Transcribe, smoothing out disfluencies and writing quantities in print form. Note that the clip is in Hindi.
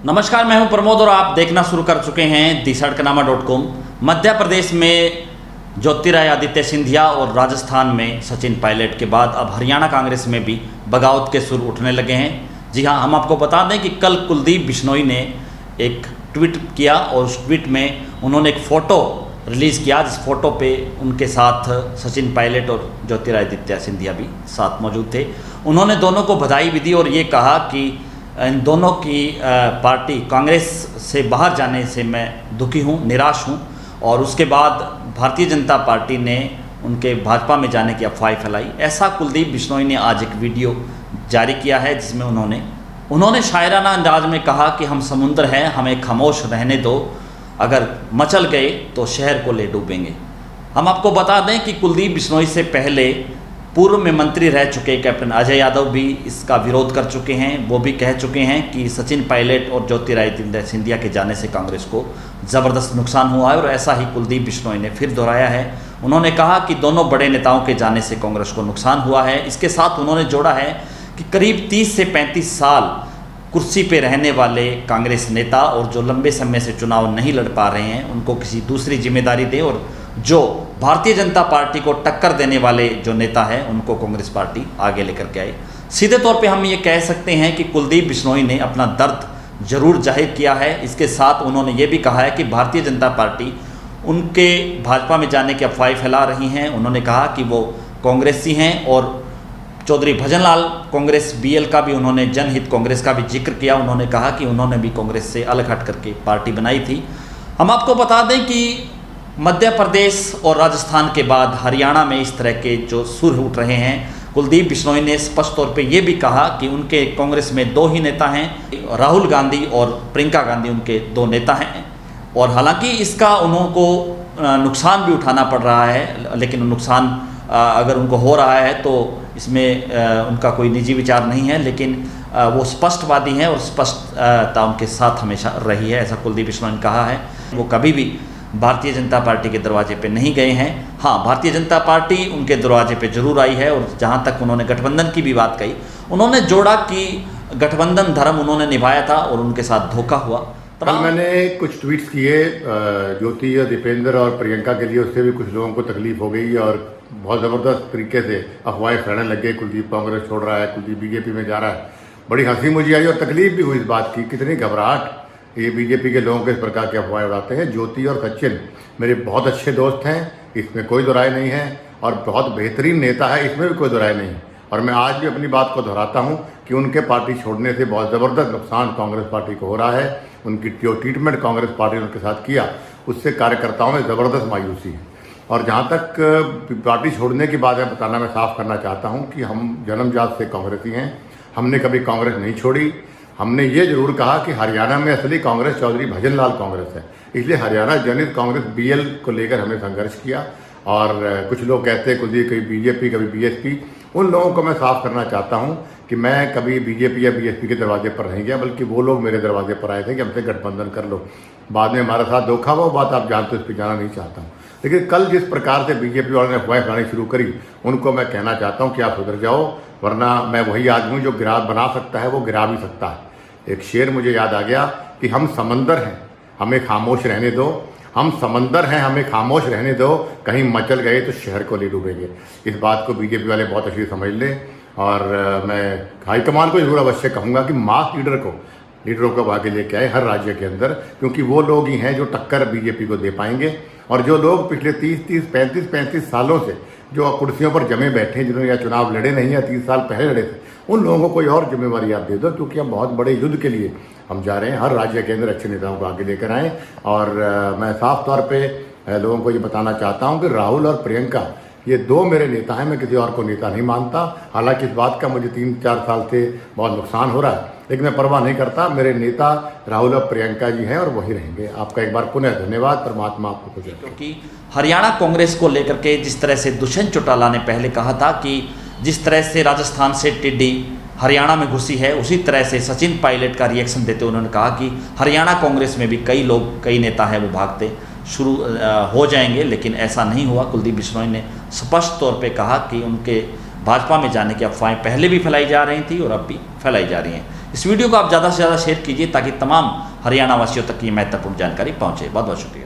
नमस्कार, मैं हूं प्रमोद और आप देखना शुरू कर चुके हैं दी-सड़कनामा.com। मध्य प्रदेश में ज्योतिरादित्य सिंधिया और राजस्थान में सचिन पायलट के बाद अब हरियाणा कांग्रेस में भी बगावत के सुर उठने लगे हैं। जी हां, हम आपको बता दें कि कल कुलदीप बिश्नोई ने एक ट्वीट किया और उस ट्वीट में उन्होंने एक फ़ोटो रिलीज़ किया, जिस फ़ोटो पे उनके साथ सचिन पायलट और ज्योतिरादित्य सिंधिया भी साथ मौजूद थे। उन्होंने दोनों को बधाई भी दी और ये कहा कि इन दोनों की पार्टी कांग्रेस से बाहर जाने से मैं दुखी हूँ, निराश हूँ। और उसके बाद भारतीय जनता पार्टी ने उनके भाजपा में जाने की अफवाह फैलाई। ऐसा कुलदीप बिश्नोई ने आज एक वीडियो जारी किया है, जिसमें उन्होंने शायराना अंदाज में कहा कि हम समुद्र हैं, हमें खामोश रहने दो, अगर मचल गए तो शहर को ले डूबेंगे। हम आपको बता दें कि कुलदीप बिश्नोई से पहले पूर्व में मंत्री रह चुके कैप्टन अजय यादव भी इसका विरोध कर चुके हैं। वो भी कह चुके हैं कि सचिन पायलट और ज्योतिरादित्य सिंधिया के जाने से कांग्रेस को ज़बरदस्त नुकसान हुआ है, और ऐसा ही कुलदीप बिश्नोई ने फिर दोहराया है। उन्होंने कहा कि दोनों बड़े नेताओं के जाने से कांग्रेस को नुकसान हुआ है। इसके साथ उन्होंने जोड़ा है कि करीब 30 से 35 साल कुर्सी पे रहने वाले कांग्रेस नेता और जो लंबे समय से चुनाव नहीं लड़ पा रहे हैं, उनको किसी दूसरी जिम्मेदारी दें, और जो भारतीय जनता पार्टी को टक्कर देने वाले जो नेता हैं उनको कांग्रेस पार्टी आगे लेकर के आए। सीधे तौर पे हम ये कह सकते हैं कि कुलदीप बिश्नोई ने अपना दर्द जरूर जाहिर किया है। इसके साथ उन्होंने ये भी कहा है कि भारतीय जनता पार्टी उनके भाजपा में जाने की अफवाहें फैला रही हैं। उन्होंने कहा कि वो कांग्रेसी हैं, और चौधरी भजनलाल कांग्रेस बीएल का भी उन्होंने जनहित कांग्रेस का भी जिक्र किया। उन्होंने कहा कि उन्होंने भी कांग्रेस से अलग हट करके पार्टी बनाई थी। हम आपको बता दें कि मध्य प्रदेश और राजस्थान के बाद हरियाणा में इस तरह के जो सुर उठ रहे हैं। कुलदीप बिश्नोई ने स्पष्ट तौर पे ये भी कहा कि उनके कांग्रेस में दो ही नेता हैं, राहुल गांधी और प्रियंका गांधी उनके दो नेता हैं। और हालांकि इसका उनको नुकसान भी उठाना पड़ रहा है, लेकिन नुकसान अगर उनको हो रहा है तो इसमें उनका कोई निजी विचार नहीं है, लेकिन वो स्पष्टवादी हैं और स्पष्टता उनके साथ हमेशा रही है, ऐसा कुलदीप बिश्नोई ने कहा है। वो कभी भी भारतीय जनता पार्टी के दरवाजे पे नहीं गए हैं। हाँ, भारतीय जनता पार्टी उनके दरवाजे पे जरूर आई है। और जहाँ तक उन्होंने गठबंधन की भी बात कही, उन्होंने जोड़ा कि गठबंधन धर्म उन्होंने निभाया था और उनके साथ धोखा हुआ। कल मैंने कुछ ट्वीट्स किए ज्योति और दीपेंद्र और प्रियंका के लिए, उससे भी कुछ लोगों को तकलीफ हो गई और बहुत ज़बरदस्त तरीके से अफवाहें फैलने लग गई। कुलदीप कांग्रेस छोड़ रहा है, कुलदीप बीजेपी में जा रहा है। बड़ी हंसी मुझे आई और तकलीफ भी हुई इस बात की, कितनी घबराहट ये बीजेपी के लोगों के इस प्रकार के अफवाहें उड़ाते हैं। ज्योति और सचिन मेरे बहुत अच्छे दोस्त हैं, इसमें कोई दो राय नहीं है, और बहुत बेहतरीन नेता है, इसमें भी कोई दो राय नहीं। और मैं आज भी अपनी बात को दोहराता हूं कि उनके पार्टी छोड़ने से बहुत ज़बरदस्त नुकसान कांग्रेस पार्टी को हो रहा है। उनकी जो ट्रीटमेंट कांग्रेस पार्टी ने उनके साथ किया, उससे कार्यकर्ताओं में ज़बरदस्त मायूसी है। और जहाँ तक पार्टी छोड़ने की बात है, बताना मैं साफ करना चाहता हूँ कि हम जन्मजात से कांग्रेसी हैं। हमने कभी कांग्रेस नहीं छोड़ी। हमने ये जरूर कहा कि हरियाणा में असली कांग्रेस चौधरी भजनलाल कांग्रेस है, इसलिए हरियाणा जनहित कांग्रेस बीएल को लेकर हमने संघर्ष किया। और कुछ लोग कहते हैं कुलदीप कभी बीजेपी कभी बीएसपी, उन लोगों को मैं साफ करना चाहता हूं कि मैं कभी बीजेपी या बीएसपी के दरवाजे पर नहीं गया, बल्कि वो लोग मेरे दरवाजे पर आए थे कि हमसे गठबंधन कर लो। बाद में हमारा साथ धोखा हुआ, बात आप जानते हो, इस पर जाना नहीं चाहता हूँ। लेकिन कल जिस प्रकार से बीजेपी वालों ने अफवाहें फैलानी शुरू करी, उनको मैं कहना चाहता हूँ कि आप सुधर जाओ, वरना मैं वही आदमी हूँ जो गिरा बना सकता है वो गिरा भी सकता है। एक शेर मुझे याद आ गया कि हम समंदर हैं, हमें खामोश रहने दो। हम समंदर हैं, हमें खामोश रहने दो, कहीं मचल गए तो शहर को ले डूबेंगे। इस बात को बीजेपी वाले बहुत अच्छी समझ लें। और मैं हाईकमान को जरूर अवश्य कहूँगा कि मास लीडरों को आगे लेके आए हर राज्य के अंदर, क्योंकि वो लोग ही हैं जो टक्कर बीजेपी को दे पाएंगे। और जो लोग पिछले 35 सालों से जो कुर्सियों पर जमे बैठे हैं, जिन्होंने या चुनाव लड़े नहीं या 30 साल पहले लड़े थे, उन लोगों को कोई और जिम्मेवारी आप दे दो, क्योंकि हम बहुत बड़े युद्ध के लिए हम जा रहे हैं। हर राज्य के अंदर अच्छे नेताओं को आगे लेकर आएँ। और मैं साफ तौर पे लोगों को ये बताना चाहता हूँ कि राहुल और प्रियंका ये दो मेरे नेता हैं, मैं किसी और को नेता नहीं मानता। हालांकि इस बात का मुझे 3-4 साल से बहुत नुकसान हो रहा है, लेकिन मैं परवाह नहीं करता। मेरे नेता राहुल और प्रियंका जी हैं और वही रहेंगे। आपका एक बार पुनः धन्यवाद। परमात्मा आपको खुश रखे। क्योंकि हरियाणा कांग्रेस को लेकर के जिस तरह से दुष्यंत चौटाला ने पहले कहा था कि जिस तरह से राजस्थान से टिड्डी हरियाणा में घुसी है, उसी तरह से सचिन पायलट का रिएक्शन देते उन्होंने कहा कि हरियाणा कांग्रेस में भी कई नेता हैं वो भागते शुरू हो जाएंगे, लेकिन ऐसा नहीं हुआ। कुलदीप बिश्नोई ने स्पष्ट तौर पे कहा कि उनके भाजपा में जाने की अफवाहें पहले भी फैलाई जा रही थी और अब भी फैलाई जा रही हैं। इस वीडियो को आप ज़्यादा से ज़्यादा शेयर कीजिए ताकि तमाम हरियाणा वासियों तक ये महत्वपूर्ण जानकारी पहुँचे। बहुत बहुत शुक्रिया।